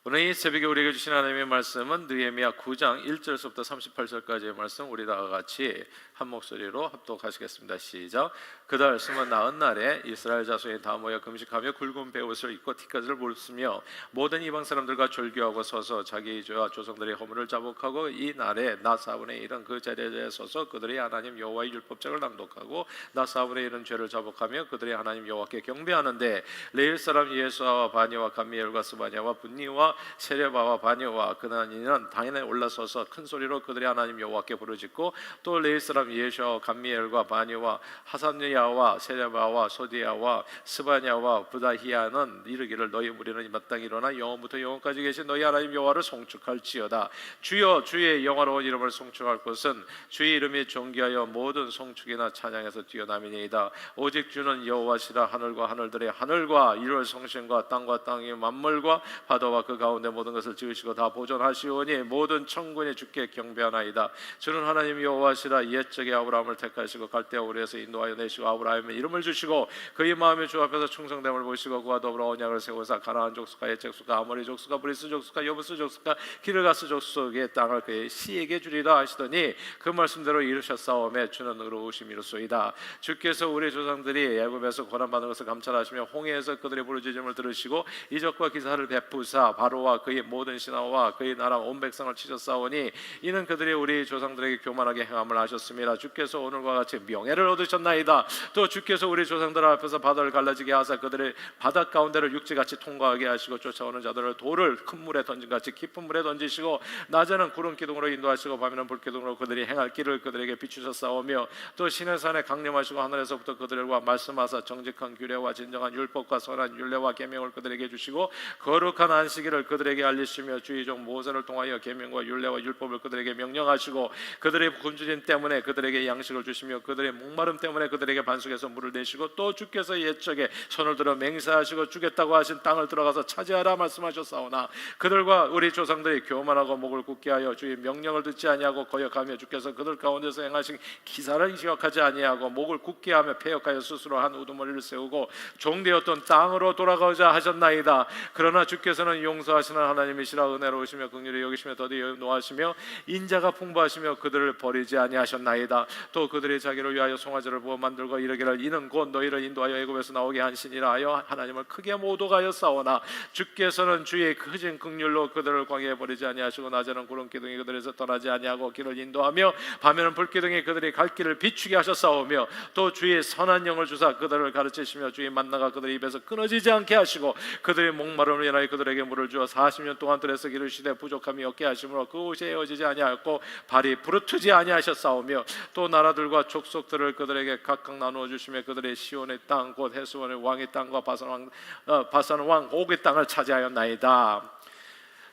오늘 이 새벽에 우리에게 주신 하나님의 말씀은 느헤미야 9장 1절부터 38절까지의 말씀, 우리 다 같이 한 목소리로 합독하시겠습니다. 시작. 그달 29날에 이스라엘 자손이 다 모여 금식하며 굵은 베옷을 입고 티켓을 물으며 모든 이방 사람들과 절규하고 서서 자기 죄와 조상들의 허물을 자복하고, 이 날에 낮 4분의 1은 그 자리에 서서 그들이 하나님 여호와의 율법책을 낭독하고 낮 4분의 1은 죄를 자복하며 그들이 하나님 여호와께 경배하는데, 레위 사람 예수아와 바니와 감미엘과 스바냐와 분니와 세레바와 바니와 그나니는 당연히 올라서서 큰 소리로 그들이 하나님 여호와께 부르짖고, 또 레위 사람 예수아와 감미엘과 바니와 하산느야와 세레바와 소디야와 스바냐와 부다히야는 이르기를, 너희 무리는 이 마땅히 일어나 영원부터 영원까지 계신 너희 하나님 여호와를 송축할지어다. 주여, 주의 영화로운 이름을 송축할 것은 주의 이름이 존귀하여 모든 송축이나 찬양에서 뛰어남이니이다. 오직 주는 여호와시라. 하늘과 하늘들의 하늘과 이를 성신과 땅과 땅의 만물과 바다와 그 가운데 모든 것을 지으시고 다 보존하시오니 모든 천군이 주께 경배하나이다. 주는 하나님 여호와시라. 옛적에 아브라함을 택하시고 갈대아 우르에서 인도하여 내시고 아브라함의 이름을 주시고 그의 마음에 주 앞에서 충성됨을 보시고 그와 더불어 언약을 세우사 가나안 족속과 헷 족속과 아모리 족속과 브리스 족속과 여부스 족속과 기르가스 족속의 땅을 그의 씨에게 주리라 하시더니 그 말씀대로 이루셨사오매 주는 의로우심이로소이다. 주께서 우리 조상들이 애굽에서 고난받은 것을 감찰하시며 홍해에서 그들의 부르짖음을 들으시고 이적과 기사를 베푸사 바로와 그의 모든 신하와 그의 나라 온 백성을 치셨사오니 이는 그들이 우리 조상들에게 교만하게 행함을 하셨습니다. 주께서 오늘과 같이 명예를 얻으셨나이다. 또 주께서 우리 조상들 앞에서 바다를 갈라지게 하사 그들의 바다 가운데를 육지같이 통과하게 하시고 쫓아오는 자들을 돌을 큰 물에 던진같이 깊은 물에 던지시고 낮에는 구름 기둥으로 인도하시고 밤에는 불 기둥으로 그들이 행할 길을 그들에게 비추셨사오며, 또 시내산에 강림하시고 하늘에서부터 그들과 말씀하사 정직한 규례와 진정한 율법과 선한 율례와 계명을 그들에게 주시고 거룩한 안식일을 그들에게 알리시며 주의 종 모세를 통하여 계명과 율례와 율법을 그들에게 명령하시고 그들의 굶주림 때문에 그들에게 양식을 주시며 그들의 목마름 때문에 그들에게 반석에서 물을 내시고, 또 주께서 옛적에 손을 들어 맹세하시고 주겠다고 하신 땅을 들어가서 차지하라 말씀하셨사오나 그들과 우리 조상들이 교만하고 목을 굳게 하여 주의 명령을 듣지 아니하고 거역하며 주께서 그들 가운데서 행하신 기사를 기억하지 아니하고 목을 굳게 하며 패역하여 스스로 한 우두머리를 세우고 종되었던 땅으로 돌아가고자 하셨나이다. 그러나 주께서는 용서하시는 하나님이시라. 은혜로우시며 긍휼히 여기시며 더디 노하시며 인자가 풍부하시며 그들을 버리지 아니하셨나이다. 또 그들이 자기를 위하여 송아지를 부어 만들고 이르기를, 이는 곧 너희를 인도하여 애굽에서 나오게 한 신이라 하여 하나님을 크게 모독하여 싸우나 주께서는 주의 크신 긍휼로 그들을 광야에 버리지 아니하시고 낮에는 구름 기둥이 그들에서 떠나지 아니하고 길을 인도하며 밤에는 불 기둥이 그들이 갈 길을 비추게 하셨사오며, 또 주의 선한 영을 주사 그들을 가르치시며 주의 만나가 그들의 입에서 끊어지지 않게 하시고 그들의 목마름을 인하여 그들에게 물을 주어 40년 동안 들에서 기르시되 부족함이 없게 하심으로 그 옷이 헤어지지 아니하였고 발이 부르트지 아니하셨사오며, 또 나라들과 족속들을 그들에게 각각 나누어 주시며 그들의 시온의 땅 곧 헤스원의 왕의 땅과 바산 왕 옥의 땅을 차지하였나이다.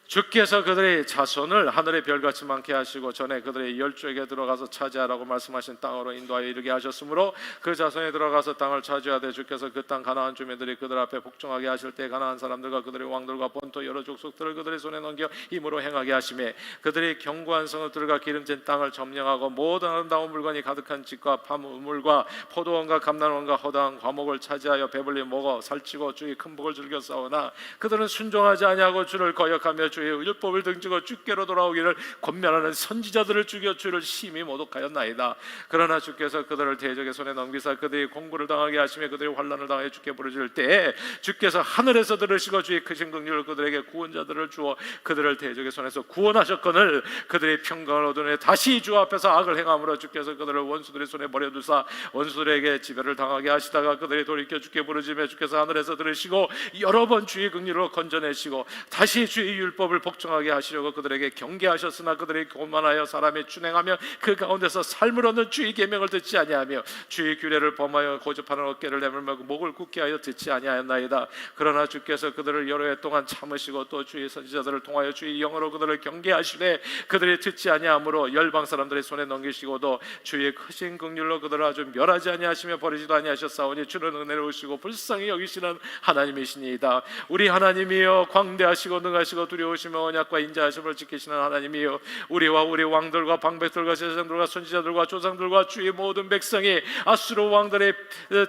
주께서 그들의 자손을 하늘의 별같이 많게 하시고 전에 그들의 열조에게 들어가서 차지하라고 말씀하신 땅으로 인도하여 이르게 하셨으므로 그 자손이 들어가서 땅을 차지하되, 주께서 그 땅 가나안 주민들이 그들 앞에 복종하게 하실 때 가나안 사람들과 그들의 왕들과 본토 여러 족속들을 그들의 손에 넘겨 힘으로 행하게 하시매, 그들의 견고한 성읍들과 기름진 땅을 점령하고 모든 아름다운 물건이 가득한 집과 파물과 포도원과 감람원과 허다한 과목을 차지하여 배불리 먹어 살찌고 주의 큰 복을 즐겨 싸우나 그들은 순종하지 아니하고 주를 거역하며 주의 율법을 등지고 주께로 돌아오기를 권면하는 선지자들을 죽여 주를 심히 모독하였나이다. 그러나 주께서 그들을 대적의 손에 넘기사 그들이 공고를 당하게 하시며 그들이 환난을 당하여 주께 부르짖을 때에 주께서 하늘에서 들으시고 주의 크신 긍휼을 그들에게 구원자들을 주어 그들을 대적의 손에서 구원하셨거늘 그들의 평강을 얻으니 다시 주 앞에서 악을 행함으로 주께서 그들을 원수들의 손에 버려두사 원수들에게 지배를 당하게 하시다가 그들이 돌이켜 주께 부르짖으며 주께서 하늘에서 들으시고 여러 번 주의 긍휼으로 건져내시고 다시 주의 율법을 복종하게 하시려고 그들에게 경계하셨으나 그들이 교만하여 사람이 준행하며 그 가운데서 삶을 얻는 주의 계명을 듣지 아니하며 주의 규례를 범하여 고집하는 어깨를 내밀며 목을 굳게 하여 듣지 아니하였나이다. 그러나 주께서 그들을 여러 해 동안 참으시고 또 주의 선지자들을 통하여 주의 영으로 그들을 경계하시되 그들이 듣지 아니하므로 열방 사람들의 손에 넘기시고도 주의 크신 긍휼로 그들을 아주 멸하지 아니하시며 버리지도 아니하셨사오니 주는 은혜로우시고 불쌍히 여기시는 하나님이시니이다. 우리 하나님이여, 광대하시고 능하시고 두려우시고 공의로우시며 언약과 인자하심을 지키시는 하나님이요, 우리와 우리 왕들과 방백들과 제사장들과 선지자들과 조상들과 주의 모든 백성이 아수르 왕들의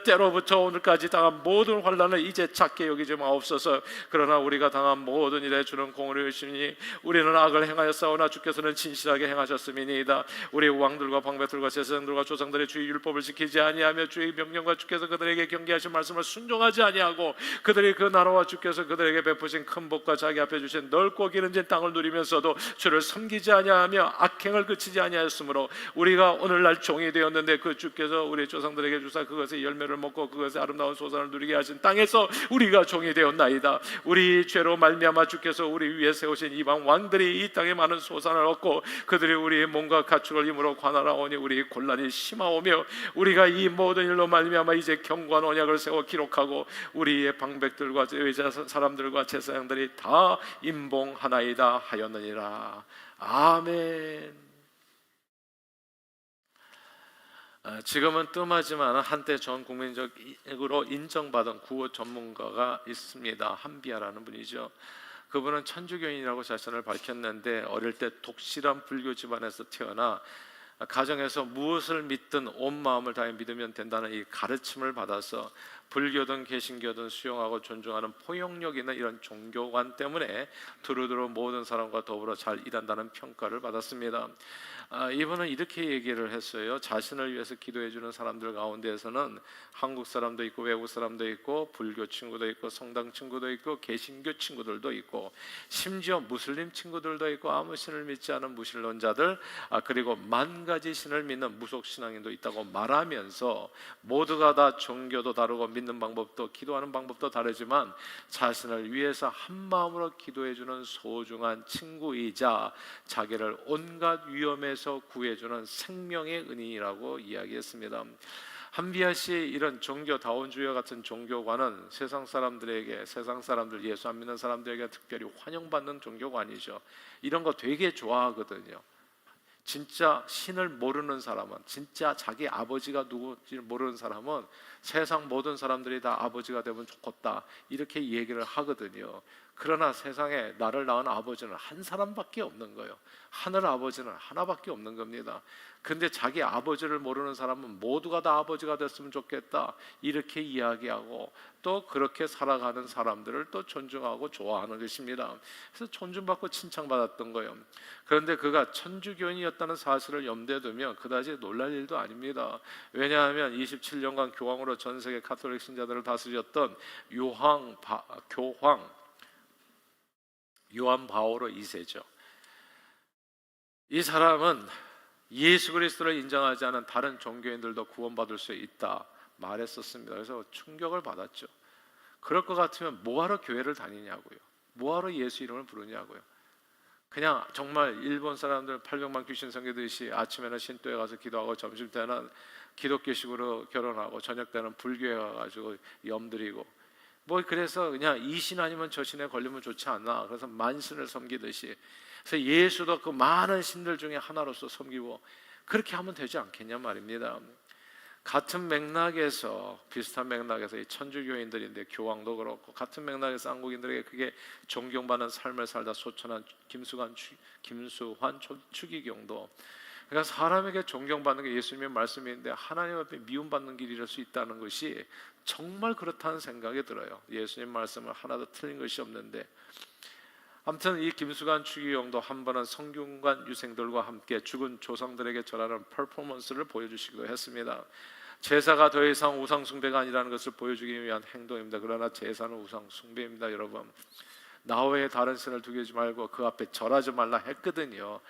때로부터 오늘까지 당한 모든 환난을 이제 작게 여기지 마옵소서. 그러나 우리가 당한 모든 일에 주는 공의로우시니 우리는 악을 행하여 싸우나 주께서는 진실하게 행하셨음이니이다. 우리 왕들과 방백들과 제사장들과 조상들의 주의 율법을 지키지 아니하며 주의 명령과 주께서 그들에게 경계하신 말씀을 순종하지 아니하고 그들이 그 나라와 주께서 그들에게 베푸신 큰 복과 자기 앞에 주신 넓고 기름진 땅을 누리면서도 주를 섬기지 아니하며 악행을 그치지 아니하였으므로 우리가 오늘날 종이 되었는데 그 주께서 우리 조상들에게 주사 그것의 열매를 먹고 그것의 아름다운 소산을 누리게 하신 땅에서 우리가 종이 되었나이다. 우리 죄로 말미암아 주께서 우리 위에 세우신 이방 왕들이 이 땅에 많은 소산을 얻고 그들이 우리의 몸과 가축을 힘으로 관할하오니 우리 곤란이 심하오며 우리가 이 모든 일로 말미암아 이제 견고한 언약을 세워 기록하고 우리의 방백들과 외자 사람들과 제사장들이 다 임봉하나이다 하였느니라. 아멘. 지금은 뜸하지만 한때 전 국민적으로 인정받은 구호 전문가가 있습니다. 한비아라는 분이죠. 그분은 천주교인이라고 자신을 밝혔는데 어릴 때 독실한 불교 집안에서 태어나 가정에서 무엇을 믿든 온 마음을 다해 믿으면 된다는 이 가르침을 받아서 불교든 개신교든 수용하고 존중하는 포용력 있는 이런 종교관 때문에 두루두루 모든 사람과 더불어 잘 일한다는 평가를 받았습니다. 이분은 이렇게 얘기를 했어요. 자신을 위해서 기도해 주는 사람들 가운데에서는 한국 사람도 있고 외국 사람도 있고 불교 친구도 있고 성당 친구도 있고 개신교 친구들도 있고 심지어 무슬림 친구들도 있고 아무 신을 믿지 않은 무신론자들, 그리고 만 가지 신을 믿는 무속신앙인도 있다고 말하면서 모두가 다 종교도 다르고 믿는 방법도 기도하는 방법도 다르지만 자신을 위해서 한 마음으로 기도해 주는 소중한 친구이자 자기를 온갖 위험에서 구해주는 생명의 은인이라고 이야기했습니다. 한비아 씨의 이런 종교다원주의와 같은 종교관은 세상 사람들에게, 세상 사람들, 예수 안 믿는 사람들에게 특별히 환영받는 종교관이죠. 이런 거 되게 좋아하거든요. 진짜 신을 모르는 사람은, 진짜 자기 아버지가 누구인지 모르는 사람은 세상 모든 사람들이 다 아버지가 되면 좋겠다 이렇게 얘기를 하거든요. 그러나 세상에 나를 낳은 아버지는 한 사람밖에 없는 거예요. 하늘 아버지는 하나밖에 없는 겁니다. 근데 자기 아버지를 모르는 사람은 모두가 다 아버지가 됐으면 좋겠다 이렇게 이야기하고 또 그렇게 살아가는 사람들을 또 존중하고 좋아하는 것입니다. 그래서 존중받고 칭찬받았던 거예요. 그런데 그가 천주교인이었다는 사실을 염두에 두면 그다지 놀랄 일도 아닙니다. 왜냐하면 27년간 교황으로 전 세계 가톨릭 신자들을 다스렸던 요한 바오로 2세죠. 이 사람은 예수 그리스도를 인정하지 않은 다른 종교인들도 구원받을 수 있다 말했었습니다. 그래서 충격을 받았죠. 그럴 것 같으면 뭐하러 교회를 다니냐고요. 뭐하러 예수 이름을 부르냐고요. 그냥 정말 일본 사람들 800만 귀신 섬기듯이 아침에는 신도에 가서 기도하고 점심때는 기독교식으로 결혼하고 저녁 때는 불교에 가가지고 염드리고 뭐 그래서 그냥 이 신 아니면 저 신에 걸리면 좋지 않나. 그래서 만신을 섬기듯이 그래서 예수도 그 많은 신들 중에 하나로서 섬기고 그렇게 하면 되지 않겠냐 말입니다. 같은 맥락에서 비슷한 맥락에서 이 천주교인들인데 교황도 그렇고 같은 맥락에서 한국인들에게 그게 존경받는 삶을 살다 소천한 김수환 추기경도 그러니까 사람에게 존경받는 게 예수님의 말씀인데 하나님 앞에 미움받는 길일 수 있다는 것이 정말 그렇다는 생각이 들어요. 예수님 말씀은 하나도 틀린 것이 없는데 아무튼 이 김수관 추기경도 한 번은 성균관 유생들과 함께 죽은 조상들에게 절하는 퍼포먼스를 보여주시기도 했습니다. 제사가 더 이상 우상 숭배가 아니라는 것을 보여주기 위한 행동입니다. 그러나 제사는 우상 숭배입니다. 여러분 나 외에 다른 신을 두지 말고 그 앞에 절하지 말라 했거든요.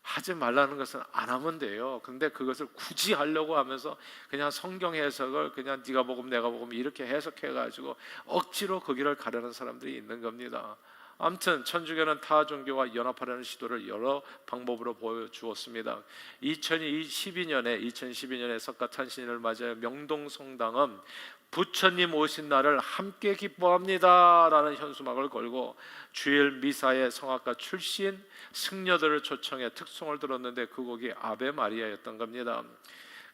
하지 말라는 것은 안 하면 돼요. 근데 그것을 굳이 하려고 하면서 그냥 성경 해석을 그냥 네가 복음 내가 복음 이렇게 해석해가지고 억지로 그 길을 가려는 사람들이 있는 겁니다. 아무튼 천주교는 타 종교와 연합하려는 시도를 여러 방법으로 보여주었습니다. 2012년에 석가탄신일을 맞아요. 명동성당은 부처님 오신 날을 함께 기뻐합니다 라는 현수막을 걸고 주일 미사에 성악가 출신 승려들을 초청해 특송을 들었는데 그 곡이 아베 마리아였던 겁니다.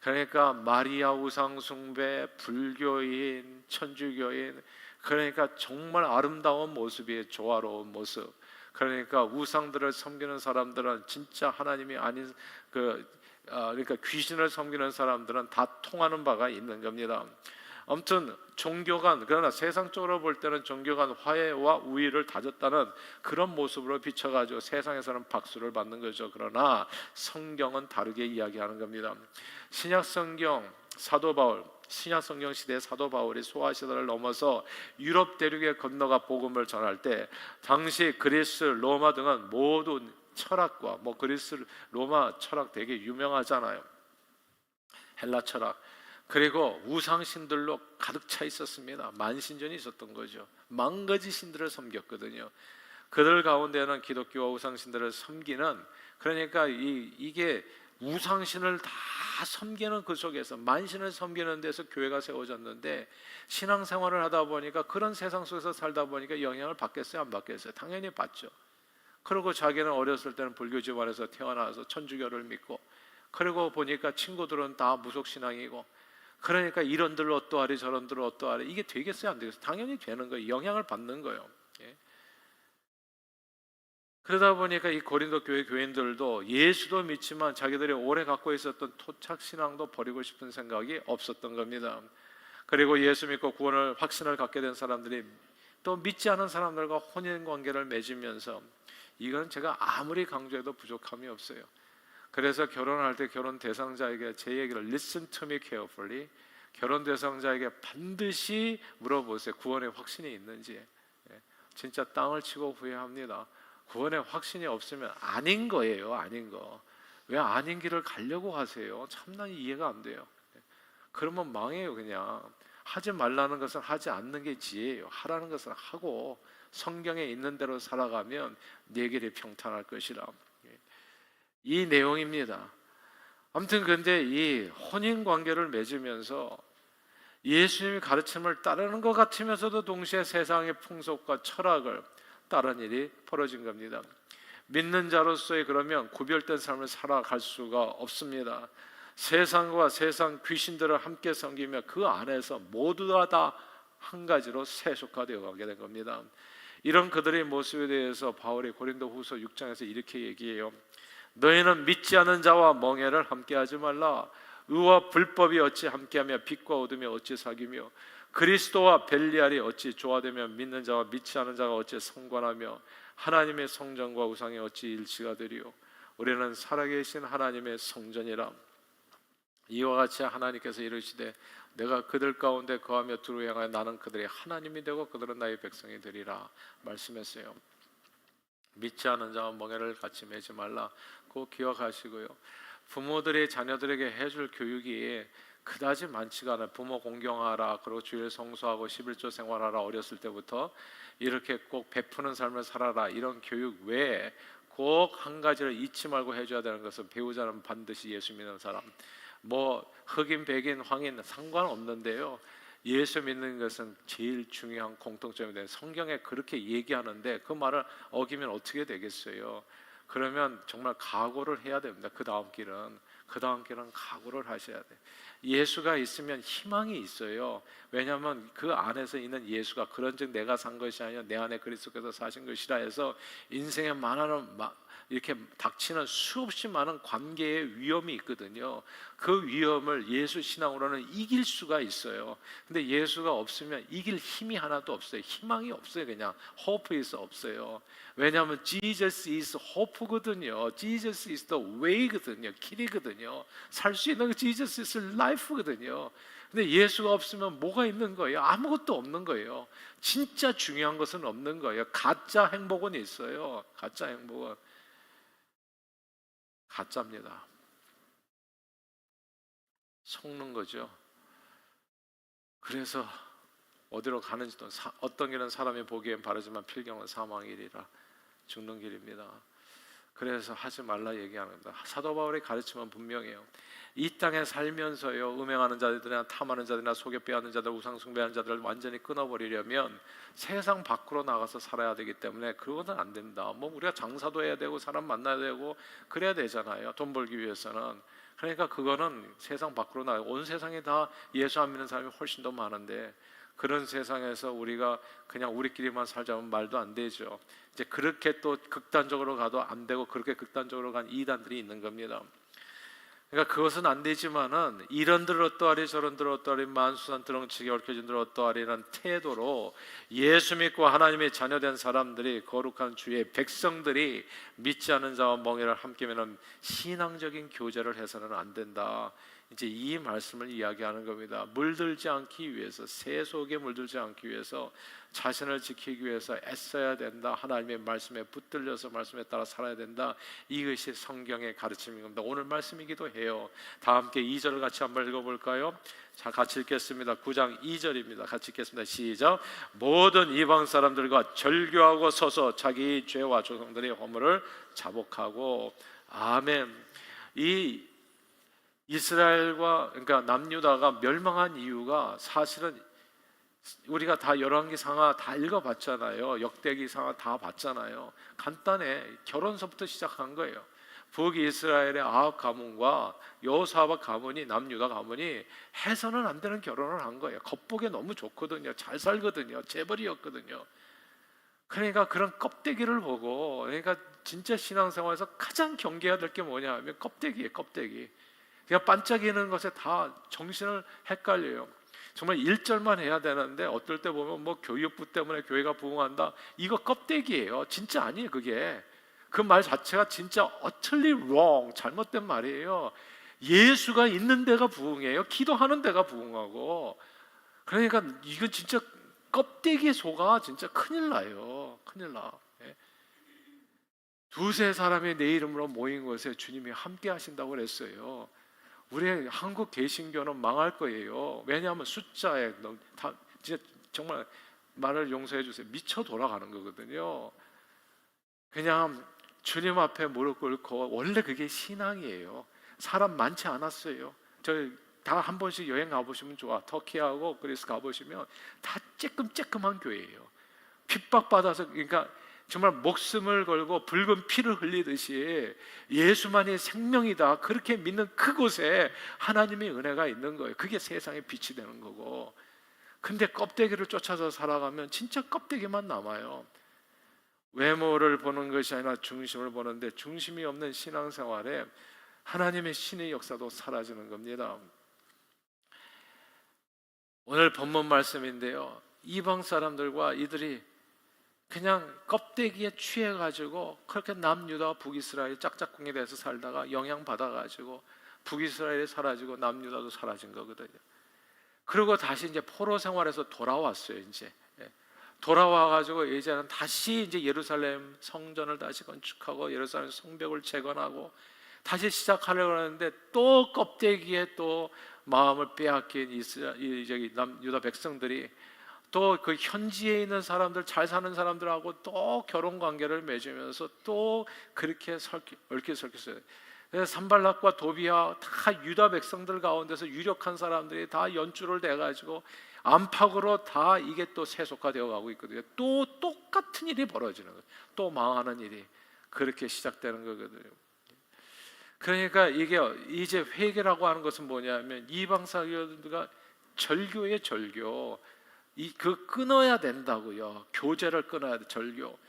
그러니까 마리아 우상 숭배, 불교인, 천주교인, 그러니까 정말 아름다운 모습이 조화로운 모습. 그러니까 우상들을 섬기는 사람들은 진짜 하나님이 아닌 그러니까 귀신을 섬기는 사람들은 다 통하는 바가 있는 겁니다. 아무튼 그러나 세상적으로 볼 때는 종교간 화해와 우위를 다졌다는 그런 모습으로 비춰가지고 세상에서는 박수를 받는 거죠. 그러나 성경은 다르게 이야기하는 겁니다. 신약 성경 시대의 사도 바울이 소아 시대를 넘어서 유럽 대륙에 건너가 복음을 전할 때 당시 그리스, 로마 등은 모두 철학과 그리스, 로마 철학 되게 유명하잖아요. 헬라 철학. 그리고 우상신들로 가득 차 있었습니다. 만신전이 있었던 거죠. 만가지 신들을 섬겼거든요. 그들 가운데는 기독교와 우상신들을 섬기는, 그러니까 이게 우상신을 다 섬기는 그 속에서 만신을 섬기는 데서 교회가 세워졌는데, 신앙생활을 하다 보니까 그런 세상 속에서 살다 보니까 영향을 받겠어요, 안 받겠어요? 당연히 받죠. 그리고 자기는 어렸을 때는 불교 집안에서 태어나서 천주교를 믿고, 그리고 보니까 친구들은 다 무속신앙이고, 그러니까 이런들 어떠하리 저런들 어떠하리, 이게 되겠어요 안 되겠어요? 당연히 되는 거예요. 영향을 받는 거예요. 예. 그러다 보니까 이 고린도 교회 교인들도 예수도 믿지만 자기들이 오래 갖고 있었던 토착신앙도 버리고 싶은 생각이 없었던 겁니다. 그리고 예수 믿고 구원을 확신을 갖게 된 사람들이 또 믿지 않은 사람들과 혼인관계를 맺으면서, 이건 제가 아무리 강조해도 부족함이 없어요. 그래서 결혼할 때 결혼 대상자에게 제 얘기를 listen to me carefully, 결혼 대상자에게 반드시 물어보세요. 구원의 확신이 있는지. 진짜 땅을 치고 후회합니다. 구원의 확신이 없으면 아닌 거예요. 아닌 거. 왜 아닌 길을 가려고 하세요? 참나 이해가 안 돼요. 그러면 망해요. 그냥 하지 말라는 것은 하지 않는 게 지혜예요. 하라는 것은 하고 성경에 있는 대로 살아가면 내 길이 평탄할 것이라. 이 내용입니다. 아무튼 근데 이 혼인관계를 맺으면서 예수님의 가르침을 따르는 것 같으면서도 동시에 세상의 풍속과 철학을 따르는 일이 벌어진 겁니다. 믿는 자로서의 그러면 구별된 삶을 살아갈 수가 없습니다. 세상과 세상 귀신들을 함께 섬기며 그 안에서 모두가 다 한 가지로 세속화되어 가게 된 겁니다. 이런 그들의 모습에 대해서 바울이 고린도후서 6장에서 이렇게 얘기해요. 너희는 믿지 않은 자와 멍에를 함께하지 말라. 의와 불법이 어찌 함께하며 빛과 어둠이 어찌 사귀며 그리스도와 벨리알이 어찌 조화되며 믿는 자와 믿지 않은 자가 어찌 상관하며 하나님의 성전과 우상이 어찌 일치가 되리요. 우리는 살아계신 하나님의 성전이라. 이와 같이 하나님께서 이르시되 내가 그들 가운데 거하며 두루 향하여 나는 그들의 하나님이 되고 그들은 나의 백성이 되리라 말씀했어요. 믿지 않은 자와 멍에를 같이 매지 말라. 꼭 기억하시고요. 부모들이 자녀들에게 해줄 교육이 그다지 많지가 않아요. 부모 공경하라, 그리고 주일 성수하고 11조 생활하라, 어렸을 때부터 이렇게 꼭 베푸는 삶을 살아라, 이런 교육 외에 꼭 한 가지를 잊지 말고 해줘야 되는 것은, 배우자는 반드시 예수 믿는 사람. 흑인, 백인, 황인 상관없는데요. 예수 믿는 것은 제일 중요한 공통점이 돼요. 성경에 그렇게 얘기하는데 그 말을 어기면 어떻게 되겠어요? 그러면 정말 각오를 해야 됩니다. 그 다음 길은 각오를 하셔야 돼요. 예수가 있으면 희망이 있어요. 왜냐하면 그 안에서 있는 예수가 그런즉 내가 산 것이 아니라 내 안에 그리스도께서 사신 것이라 해서 인생에 이렇게 닥치는 수없이 많은 관계의 위험이 있거든요. 그 위험을 예수 신앙으로는 이길 수가 있어요. 근데 예수가 없으면 이길 힘이 하나도 없어요. 희망이 없어요. 그냥 hope is 없어요. 왜냐하면 Jesus is hope거든요. Jesus is the way거든요. 길이거든요. 살 수 있는 Jesus is life거든요. 근데 예수가 없으면 뭐가 있는 거예요? 아무것도 없는 거예요. 진짜 중요한 것은 없는 거예요. 가짜 행복은 있어요. 가짜 행복은 가짜입니다. 속는 거죠. 그래서 어디로 가는지도, 어떤 길은 사람이 보기엔 바르지만 필경은 사망이리라, 죽는 길입니다. 그래서 하지 말라 얘기하는 겁니다. 사도 바울의 가르침은 분명해요. 이 땅에 살면서요, 음행하는 자들이나 탐하는 자들이나 속여 빼앗는 자들, 우상 숭배하는 자들을 완전히 끊어버리려면 세상 밖으로 나가서 살아야 되기 때문에 그거는 안 된다. 우리가 장사도 해야 되고 사람 만나야 되고 그래야 되잖아요. 돈 벌기 위해서는. 그러니까 그거는 세상 밖으로 나가, 온 세상에 다 예수 안 믿는 사람이 훨씬 더 많은데 그런 세상에서 우리가 그냥 우리끼리만 살자면 말도 안 되죠. 이제 그렇게 또 극단적으로 가도 안 되고 그렇게 극단적으로 간 이단들이 있는 겁니다. 그러니까 그것은 안 되지만은 이런들 어떠하리 저런들 어떠하리 만수산 드렁치게 얽혀진들 어떠하리라는 태도로 예수 믿고 하나님의 자녀된 사람들이, 거룩한 주의 백성들이 믿지 않은 자와 멍에를 함께 매는 신앙적인 교제를 해서는 안 된다. 이제 이 말씀을 이야기하는 겁니다. 물들지 않기 위해서, 새 속에 물들지 않기 위해서 자신을 지키기 위해서 애써야 된다. 하나님의 말씀에 붙들려서 말씀에 따라 살아야 된다. 이것이 성경의 가르침인 겁니다. 오늘 말씀이기도 해요. 다 함께 2절을 같이 한번 읽어볼까요? 자, 같이 읽겠습니다. 9장 2절입니다. 같이 읽겠습니다. 시작. 모든 이방 사람들과 절교하고 서서 자기 죄와 조상들의 허물을 자복하고. 아멘. 이 이스라엘과, 그러니까 남유다가 멸망한 이유가 사실은 우리가 다 열왕기상하 다 읽어봤잖아요. 역대기상하 다 봤잖아요. 간단해. 결혼서부터 시작한 거예요. 북이스라엘의 아합 가문과 여호사밧 가문이, 남유다 가문이 해서는 안 되는 결혼을 한 거예요. 겉보기에 너무 좋거든요. 잘 살거든요. 재벌이었거든요. 그러니까 그런 껍데기를 보고, 그러니까 진짜 신앙생활에서 가장 경계해야 될 게 뭐냐 하면 껍데기예요. 껍데기. 그냥 반짝이는 것에 다 정신을 헷갈려요. 정말 1절만 해야 되는데 어떨 때 보면 뭐 교육부 때문에 교회가 부흥한다, 이거 껍데기예요. 진짜 아니에요. 그게 그 말 자체가 진짜 utterly wrong, 잘못된 말이에요. 예수가 있는 데가 부흥해요. 기도하는 데가 부흥하고. 그러니까 이거 진짜 껍데기에 속아 진짜 큰일 나요. 큰일 나. 두세 사람이 내 이름으로 모인 곳에 주님이 함께 하신다고 그랬어요. 우리 한국 개신교는 망할 거예요. 왜냐하면 숫자에 다 진짜 정말 말을 용서해 주세요. 미쳐 돌아가는 거거든요. 그냥 주님 앞에 무릎 꿇고, 원래 그게 신앙이에요. 사람 많지 않았어요. 저 다 한 번씩 여행 가보시면 좋아. 터키하고 그리스 가보시면 다 쬐끔쬐끔한 교회예요. 핍박받아서, 그러니까 정말 목숨을 걸고 붉은 피를 흘리듯이 예수만이 생명이다, 그렇게 믿는 그곳에 하나님의 은혜가 있는 거예요. 그게 세상의 빛이 되는 거고. 근데 껍데기를 쫓아서 살아가면 진짜 껍데기만 남아요. 외모를 보는 것이 아니라 중심을 보는데, 중심이 없는 신앙생활에 하나님의 신의 역사도 사라지는 겁니다. 오늘 본문 말씀인데요, 이방 사람들과 이들이 그냥 껍데기에 취해가지고 그렇게 남유다와 북이스라엘 짝짝꿍이 돼서 살다가 영향받아가지고 북이스라엘이 사라지고 남유다도 사라진 거거든요. 그리고 다시 이제 포로 생활에서 돌아왔어요. 이제 돌아와가지고 이제는 다시 이제 예루살렘 성전을 다시 건축하고 예루살렘 성벽을 재건하고 다시 시작하려고 하는데, 또 껍데기에 또 마음을 빼앗긴 남유다 백성들이 또 그 현지에 있는 사람들, 잘 사는 사람들하고 또 결혼 관계를 맺으면서 또 그렇게 얽혀설켰어요. 그래서 산발락과 도비아 다 유다 백성들 가운데서 유력한 사람들이 다 연주를 대가지고 안팎으로 다 이게 또 세속화되어 가고 있거든요. 또 똑같은 일이 벌어지는 거예요. 또 망하는 일이 그렇게 시작되는 거거든요. 그러니까 이게 이제 회개라고 하는 것은 뭐냐면, 이방 사교들과 절교의 절교, 그 끊어야 된다고요. 교제를 끊어야 돼. 절교.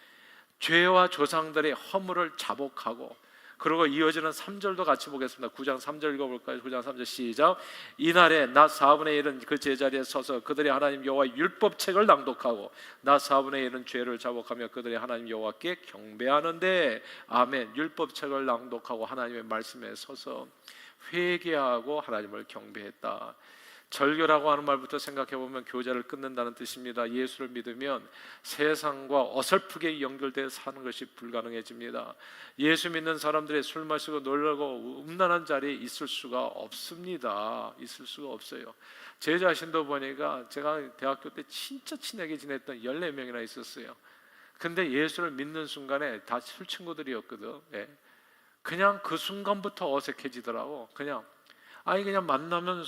죄와 조상들의 허물을 자복하고. 그리고 이어지는 3절도 같이 보겠습니다. 9장 3절 읽어볼까요? 9장 3절 시작. 이날에 낮 4분의 1은 그 제자리에 서서 그들의 하나님 여호와의 율법책을 낭독하고 낮 4분의 1은 죄를 자복하며 그들의 하나님 여호와께 경배하는데. 아멘. 율법책을 낭독하고 하나님의 말씀에 서서 회개하고 하나님을 경배했다. 절교라고 하는 말부터 생각해보면 교제를 끊는다는 뜻입니다. 예수를 믿으면 세상과 어설프게 연결되어 사는 것이 불가능해집니다. 예수 믿는 사람들이 술 마시고 놀라고 음란한 자리에 있을 수가 없습니다. 있을 수가 없어요. 제 자신도 보니까 제가 대학교 때 진짜 친하게 지냈던 14명이나 있었어요. 근데 예수를 믿는 순간에 다 술 친구들이었거든. 그냥 그 순간부터 어색해지더라고. 그냥 만나면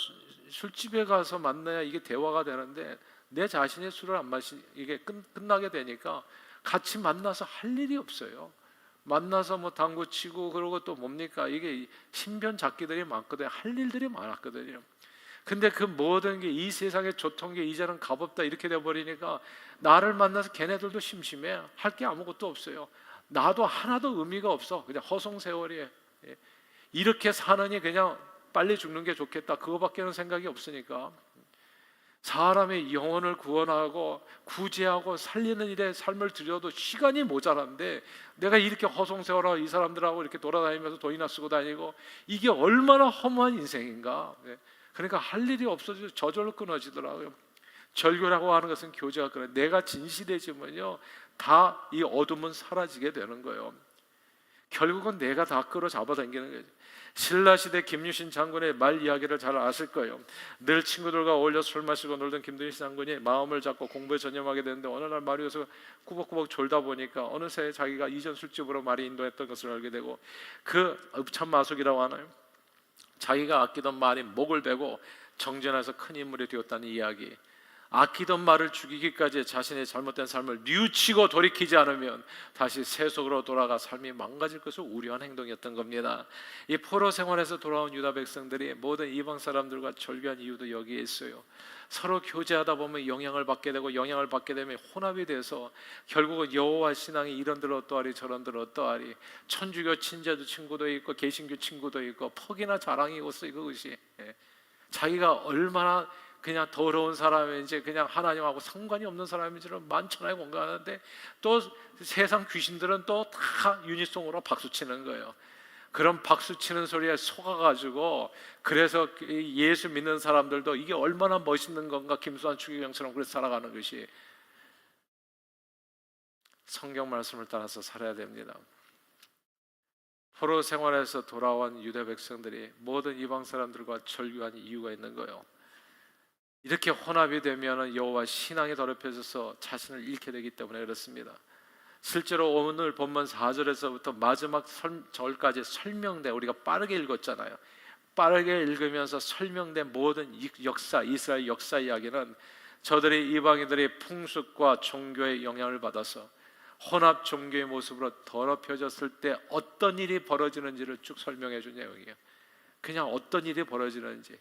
술집에 가서 만나야 이게 대화가 되는데, 내 자신이 술을 안 이게 끝나게 되니까 같이 만나서 할 일이 없어요. 만나서 뭐 당구 치고, 그러고 또 뭡니까, 이게 신변 잡기들이 많거든요. 할 일들이 많았거든요. 근데 그 모든 게 이 세상의 좋던 게 이제는 값없다 이렇게 돼버리니까 나를 만나서 걔네들도 심심해. 할 게 아무것도 없어요. 나도 하나도 의미가 없어. 그냥 허송세월이에요. 예. 이렇게 사느니 그냥 빨리 죽는 게 좋겠다. 그거밖에는 생각이 없으니까 사람의 영혼을 구원하고 구제하고 살리는 일에 삶을 들여도 시간이 모자란데 내가 이렇게 허송세월하고 이 사람들하고 이렇게 돌아다니면서 돈이나 쓰고 다니고 이게 얼마나 허무한 인생인가. 예. 그러니까 할 일이 없어져 저절로 끊어지더라고요. 절교라고 하는 것은 교제가 그래. 내가 진실해지면요 다 이 어둠은 사라지게 되는 거예요. 결국은 내가 다 끌어잡아 당기는 거죠. 신라시대 김유신 장군의 말 이야기를 잘 아실 거예요. 늘 친구들과 어울려 술 마시고 놀던 김유신 장군이 마음을 잡고 공부에 전념하게 되는데 어느 날 마루에서 꾸벅꾸벅 졸다 보니까 어느새 자기가 이전 술집으로 말이 인도했던 것을 알게 되고 그 읍참마속이라고 하나요? 자기가 아끼던 말이 목을 베고 정전해서 큰 인물이 되었다는 이야기. 아끼던 말을 죽이기까지 자신의 잘못된 삶을 뉘우치고 돌이키지 않으면 다시 세속으로 돌아가 삶이 망가질 것을 우려한 행동이었던 겁니다. 이 포로 생활에서 돌아온 유다 백성들이 모든 이방 사람들과 절교한 이유도 여기에 있어요. 서로 교제하다 보면 영향을 받게 되고 영향을 받게 되면 혼합이 돼서 결국은 여호와 신앙이 이런들 어떠하리 저런들 어떠하리, 천주교 친자도 친구도 있고 개신교 친구도 있고 퍽이나 자랑이고 그것이 자기가 얼마나 그냥 더러운 사람인지 그냥 하나님하고 상관이 없는 사람인지를 만천하에 공감하는데 또 세상 귀신들은 또 다 유니송으로 박수치는 거예요. 그런 박수치는 소리에 속아가지고 그래서 예수 믿는 사람들도 이게 얼마나 멋있는 건가 김수환 추기경처럼 그렇게 살아가는 것이 성경 말씀을 따라서 살아야 됩니다. 포로 생활에서 돌아온 유대 백성들이 모든 이방 사람들과 절교한 이유가 있는 거예요. 이렇게 혼합이 되면 여호와 신앙이 더럽혀져서 자신을 잃게 되기 때문에 그렇습니다. 실제로 오늘 본문 4절에서부터 마지막 절까지 설명된, 우리가 빠르게 읽었잖아요. 빠르게 읽으면서 설명된 모든 역사, 이스라엘 역사 이야기는 저들이 이방인들의 풍습과 종교의 영향을 받아서 혼합 종교의 모습으로 더럽혀졌을 때 어떤 일이 벌어지는지를 쭉 설명해 준 내용이에요. 그냥 어떤 일이 벌어지는지,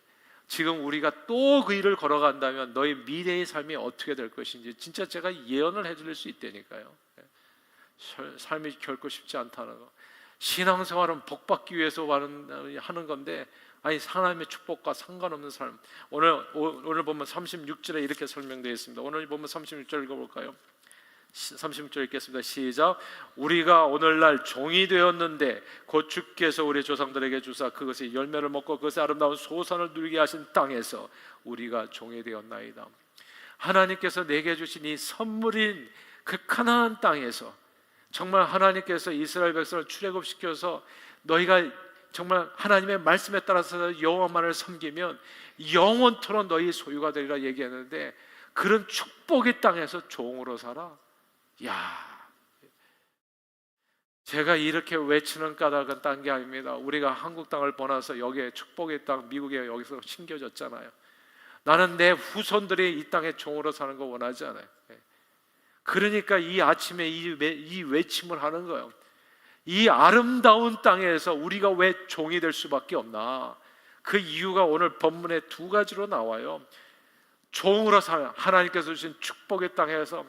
지금 우리가 또 그 일을 걸어간다면 너의 미래의 삶이 어떻게 될 것인지 진짜 제가 예언을 해드릴 수 있다니까요. 삶이 결코 쉽지 않다는 거. 신앙생활은 복받기 위해서 하는 건데 아니 하나님의 축복과 상관없는 삶. 오늘 보면 36절에 이렇게 설명되어 있습니다. 오늘 보면 36절 읽어볼까요? 36절 읽겠습니다. 시작. 우리가 오늘날 종이 되었는데 곧 주께서 우리 조상들에게 주사 그것의 열매를 먹고 그것의 아름다운 소산을 누리게 하신 땅에서 우리가 종이 되었나이다. 하나님께서 내게 주신 이 선물인 그 가나안 땅에서 정말 하나님께서 이스라엘 백성을 출애굽시켜서 너희가 정말 하나님의 말씀에 따라서 여호와만을 섬기면 영원토록 너희 소유가 되리라 얘기했는데 그런 축복의 땅에서 종으로 살아. 야, 제가 이렇게 외치는 까닭은 딴 게 아닙니다. 우리가 한국 땅을 떠나서 여기에 축복의 땅, 미국에 여기서 심겨졌잖아요. 나는 내 후손들이 이 땅에 종으로 사는 거 원하지 않아요. 그러니까 이 아침에 이 외침을 하는 거예요. 이 아름다운 땅에서 우리가 왜 종이 될 수밖에 없나? 그 이유가 오늘 본문에 두 가지로 나와요. 종으로 사는 하나님께서 주신 축복의 땅에서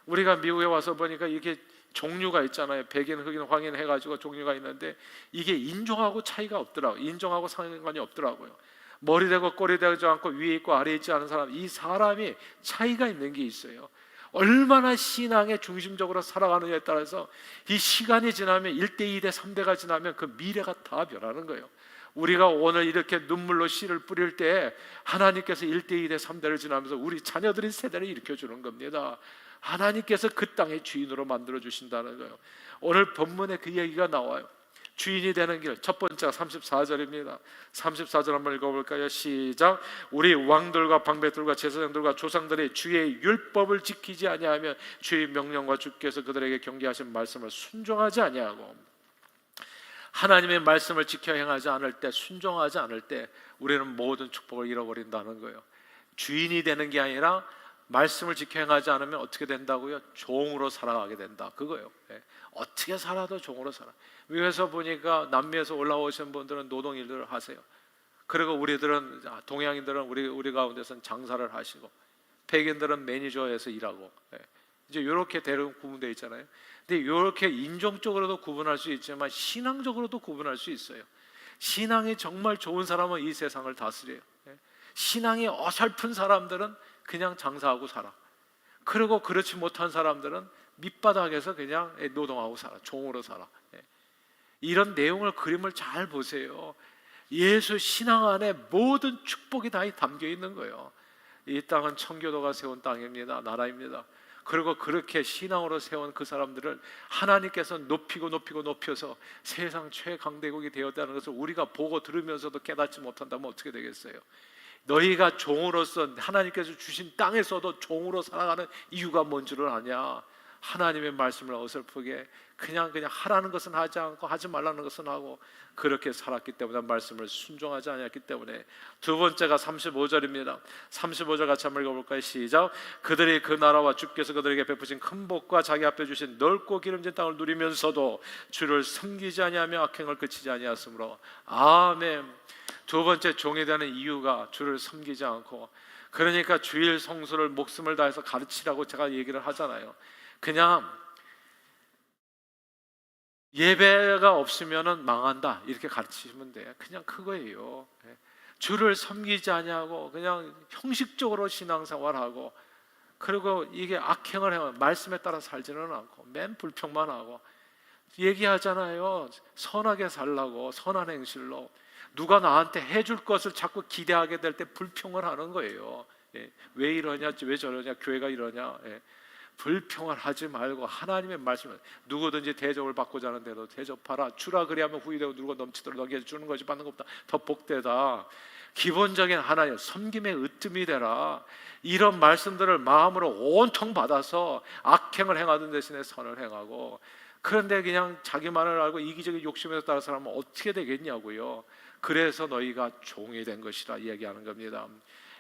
우리가 미국에 와서 보니까 이게 종류가 있잖아요. 백인, 흑인, 황인 해가지고 종류가 있는데 이게 인종하고 차이가 없더라고요. 인종하고 상관이 없더라고요. 머리 되고 꼬리 되지 않고 위에 있고 아래에 있지 않은 사람, 이 사람이 차이가 있는 게 있어요. 얼마나 신앙에 중심적으로 살아가느냐에 따라서 이 시간이 지나면 1대, 2대, 3대가 지나면 그 미래가 다 변하는 거예요. 우리가 오늘 이렇게 눈물로 씨를 뿌릴 때 하나님께서 1대, 2대, 3대를 지나면서 우리 자녀들의 세대를 일으켜주는 겁니다. 하나님께서 그 땅의 주인으로 만들어 주신다는 거예요. 오늘 본문에 그 얘기가 나와요. 주인이 되는 길, 첫 번째가 34절입니다. 34절 한번 읽어볼까요? 시작. 우리 왕들과 방백들과 제사장들과 조상들의 주의 율법을 지키지 아니하면 주의 명령과 주께서 그들에게 경계하신 말씀을 순종하지 아니하고, 하나님의 말씀을 지켜 행하지 않을 때, 순종하지 않을 때 우리는 모든 축복을 잃어버린다는 거예요. 주인이 되는 게 아니라 말씀을 지켜 행하지 않으면 어떻게 된다고요? 종으로 살아가게 된다, 그거예요. 어떻게 살아도 종으로 살아. 미국에서 보니까 남미에서 올라오신 분들은 노동 일들을 하세요. 그리고 우리들은, 동양인들은 우리 가운데서는 장사를 하시고, 백인들은 매니저에서 일하고, 이제 이렇게 대륙 구분되어 있잖아요. 근데 이렇게 인종적으로도 구분할 수 있지만 신앙적으로도 구분할 수 있어요. 신앙이 정말 좋은 사람은 이 세상을 다스려요. 신앙이 어설픈 사람들은 그냥 장사하고 살아. 그리고 그렇지 못한 사람들은 밑바닥에서 그냥 노동하고 살아. 종으로 살아. 이런 내용을, 그림을 잘 보세요. 예수 신앙 안에 모든 축복이 다 담겨 있는 거예요. 이 땅은 청교도가 세운 땅입니다. 나라입니다. 그리고 그렇게 신앙으로 세운 그 사람들을 하나님께서 높여서 세상 최강대국이 되었다는 것을 우리가 보고 들으면서도 깨닫지 못한다면 어떻게 되겠어요? 너희가 종으로서 하나님께서 주신 땅에서도 종으로 살아가는 이유가 뭔 줄을 아냐? 하나님의 말씀을 어설프게 그냥 하라는 것은 하지 않고 하지 말라는 것은 하고 그렇게 살았기 때문에, 말씀을 순종하지 않았기 때문에. 두 번째가 35절입니다. 35절 같이 한번 읽어볼까요? 시작. 그들이 그 나라와 주께서 그들에게 베푸신 큰 복과 자기 앞에 주신 넓고 기름진 땅을 누리면서도 주를 섬기지 아니하며 악행을 그치지 아니하였으므로. 아멘. 두 번째 종이 되는 이유가 주를 섬기지 않고, 그러니까 주일 성수를 목숨을 다해서 가르치라고 제가 얘기를 하잖아요. 그냥 예배가 없으면 망한다 이렇게 가르치시면 돼요. 그냥 그거예요. 주를 섬기지 아니하고 그냥 형식적으로 신앙생활하고, 그리고 이게 악행을 해요. 말씀에 따라 살지는 않고 맨 불평만 하고. 얘기하잖아요. 선하게 살라고, 선한 행실로. 누가 나한테 해줄 것을 자꾸 기대하게 될 때 불평을 하는 거예요. 왜 이러냐, 왜 저러냐, 교회가 이러냐. 불평을 하지 말고 하나님의 말씀을, 누구든지 대접을 받고자 하는데도 대접하라. 주라 그리하면 후히되고 누가 넘치도록 너에게 주는 것이 받는 것보다 더 복되다. 기본적인 하나님 섬김의 으뜸이 되라. 이런 말씀들을 마음으로 온통 받아서 악행을 행하던 대신에 선을 행하고, 그런데 그냥 자기만을 알고 이기적인 욕심에서 따라 살면 어떻게 되겠냐고요. 그래서 너희가 종이 된 것이라 이야기하는 겁니다.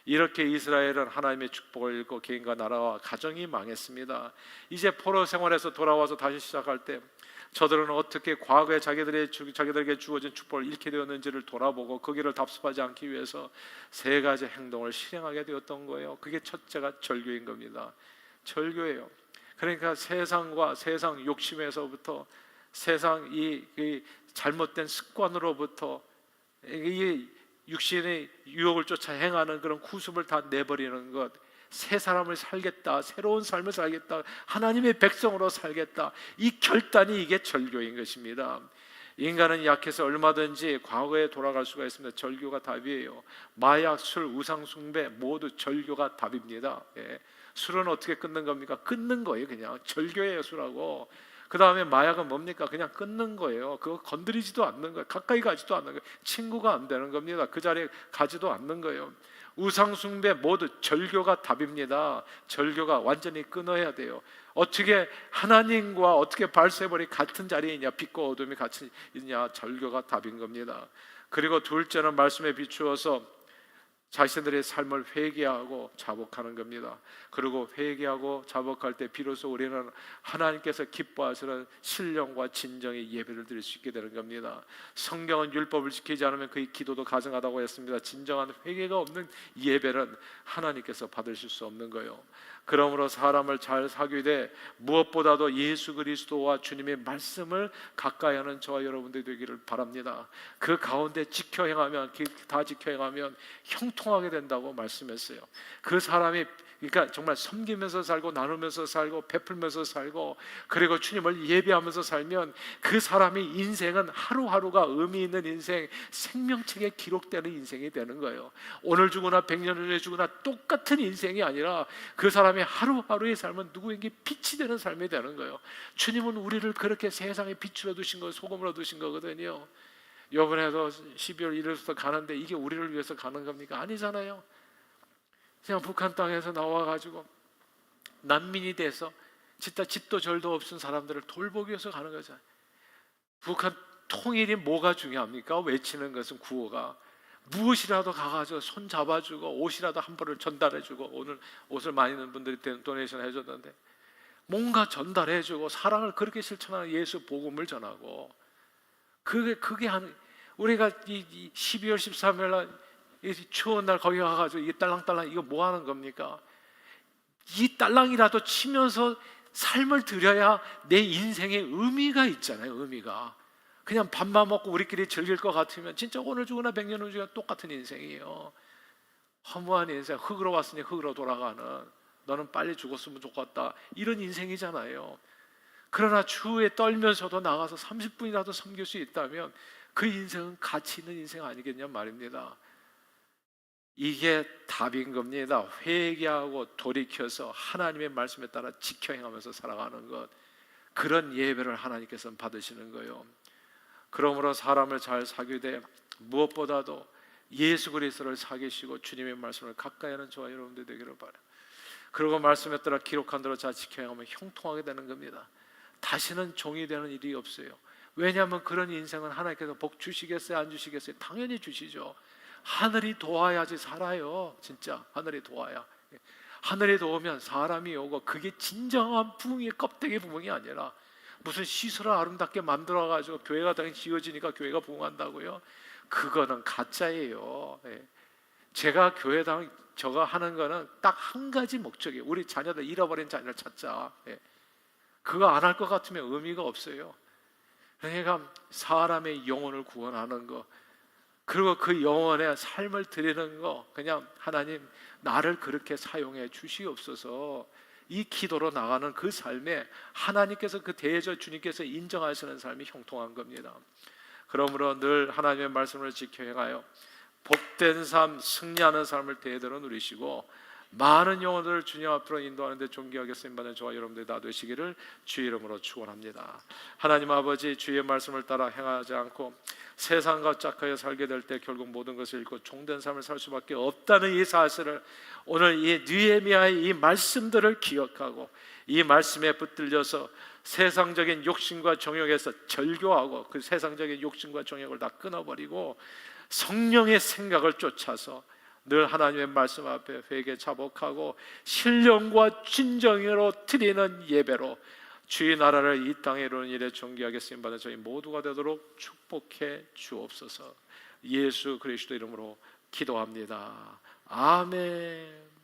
이렇게 이스라엘은 하나님의 축복을 잃고 개인과 나라와 가정이 망했습니다. 이제 포로 생활에서 돌아와서 다시 시작할 때 저들은 어떻게 과거에 자기들에게 주어진 축복을 잃게 되었는지를 돌아보고 그 길을 답습하지 않기 위해서 세 가지 행동을 실행하게 되었던 거예요. 그게 첫째가 절교인 겁니다. 절교예요. 그러니까 세상과 세상 욕심에서부터, 세상 이 잘못된 습관으로부터, 이 육신의 유혹을 쫓아 행하는 그런 구습을 다 내버리는 것. 새 사람을 살겠다, 새로운 삶을 살겠다, 하나님의 백성으로 살겠다, 이 결단이, 이게 절교인 것입니다. 인간은 약해서 얼마든지 과거에 돌아갈 수가 있습니다. 절교가 답이에요. 마약, 술, 우상숭배 모두 절교가 답입니다. 술은 어떻게 끊는 겁니까? 끊는 거예요. 그냥 절교예요, 술하고. 그 다음에 마약은 뭡니까? 그냥 끊는 거예요. 그거 건드리지도 않는 거예요. 가까이 가지도 않는 거예요. 친구가 안 되는 겁니다. 그 자리에 가지도 않는 거예요. 우상숭배 모두 절교가 답입니다. 절교가 완전히 끊어야 돼요. 어떻게 하나님과 어떻게 발세벌이 같은 자리에 있냐, 빛과 어둠이 같이 있냐, 절교가 답인 겁니다. 그리고 둘째는 말씀에 비추어서 자신들의 삶을 회개하고 자복하는 겁니다. 그리고 회개하고 자복할 때 비로소 우리는 하나님께서 기뻐하시는 신령과 진정의 예배를 드릴 수 있게 되는 겁니다. 성경은 율법을 지키지 않으면 그의 기도도 가증하다고 했습니다. 진정한 회개가 없는 예배는 하나님께서 받으실 수 없는 거예요. 그러므로 사람을 잘 사귀되 무엇보다도 예수 그리스도와 주님의 말씀을 가까이 하는 저와 여러분들이 되기를 바랍니다. 그 가운데 지켜 행하면, 다 지켜 행하면 형통하게 된다고 말씀했어요. 그 사람이, 그러니까 정말 섬기면서 살고 나누면서 살고 베풀면서 살고, 그리고 주님을 예배하면서 살면 그 사람의 인생은 하루하루가 의미 있는 인생, 생명책에 기록되는 인생이 되는 거예요. 오늘 죽으나 100년 후에 죽으나 똑같은 인생이 아니라 그 사람의 하루하루의 삶은 누구에게 빛이 되는 삶이 되는 거예요. 주님은 우리를 그렇게 세상에 빛으로 두신 거, 소금으로 두신 거거든요. 이번에도 12월 1일부터 가는데 이게 우리를 위해서 가는 겁니까? 아니잖아요. 그냥 북한 땅에서 나와가지고 난민이 돼서 진짜 집도 절도 없은 사람들을 돌보기 위해서 가는 거잖아요. 북한 통일이 뭐가 중요합니까? 외치는 것은 구호가. 무엇이라도 가가지고 손 잡아주고 옷이라도 한 벌을 전달해주고, 오늘 옷을 많이 입는 분들이 도네이션 해줬는데 뭔가 전달해주고 사랑을 그렇게 실천하는 예수 복음을 전하고, 그게 우리가 이 12월 13일 날 이 추운 날 거기 가가지고 이 딸랑딸랑 이거 뭐 하는 겁니까? 이 딸랑이라도 치면서 삶을 드려야 내 인생에 의미가 있잖아요. 의미가. 그냥 밥만 먹고 우리끼리 즐길 것 같으면 진짜 오늘 죽으나 100년 후 죽으나 똑같은 인생이에요. 허무한 인생, 흙으로 왔으니 흙으로 돌아가는, 너는 빨리 죽었으면 좋겠다, 이런 인생이잖아요. 그러나 추위에 떨면서도 나가서 30분이라도 섬길 수 있다면 그 인생은 가치 있는 인생 아니겠냐 말입니다. 이게 답인 겁니다. 회개하고 돌이켜서 하나님의 말씀에 따라 지켜 행하면서 살아가는 것, 그런 예배를 하나님께서는 받으시는 거예요. 그러므로 사람을 잘 사귀되 무엇보다도 예수 그리스도를 사귀시고 주님의 말씀을 가까이 하는 저와 여러분들 되기를 바라요. 그리고 말씀에 따라 기록한 대로 잘 지켜 행하면 형통하게 되는 겁니다. 다시는 종이 되는 일이 없어요. 왜냐하면 그런 인생은 하나님께서 복 주시겠어요? 안 주시겠어요? 당연히 주시죠. 하늘이 도와야지 살아요. 진짜 하늘이 도와야. 하늘이 도우면 사람이 오고, 그게 진정한 부흥의 껍데기 부흥이 아니라 무슨 시설을 아름답게 만들어가지고 교회가 당연히 지어지니까 교회가 부흥한다고요? 그거는 가짜예요. 제가 교회당 저거 하는 거는 딱 한 가지 목적이에요. 우리 자녀들, 잃어버린 자녀를 찾자. 그거 안 할 것 같으면 의미가 없어요. 그러니까 사람의 영혼을 구원하는 거, 그리고 그 영혼의 삶을 드리는 거, 그냥 하나님 나를 그렇게 사용해 주시옵소서, 이 기도로 나가는 그 삶에 하나님께서, 그 대저 주님께서 인정하시는 삶이 형통한 겁니다. 그러므로 늘 하나님의 말씀을 지켜 행하여 복된 삶, 승리하는 삶을 대대로 누리시고 많은 영혼들을 주님 앞으로 인도하는 데 존귀하게 쓰임받는 저와 여러분들이 다 되시기를 주의 이름으로 축원합니다. 하나님 아버지, 주의 말씀을 따라 행하지 않고 세상과 짝하여 살게 될 때 결국 모든 것을 잃고 종된 삶을 살 수밖에 없다는 이 사실을, 오늘 이 느헤미야의 이 말씀들을 기억하고 이 말씀에 붙들려서 세상적인 욕심과 정욕에서 절교하고 그 세상적인 욕심과 정욕을 다 끊어버리고 성령의 생각을 쫓아서 늘 하나님의 말씀 앞에 회개 자복하고 신령과 진정으로 드리는 예배로 주의 나라를 이 땅에 이루는 일에 존귀하게 쓰임받는 저희 모두가 되도록 축복해 주옵소서. 예수 그리스도 이름으로 기도합니다. 아멘.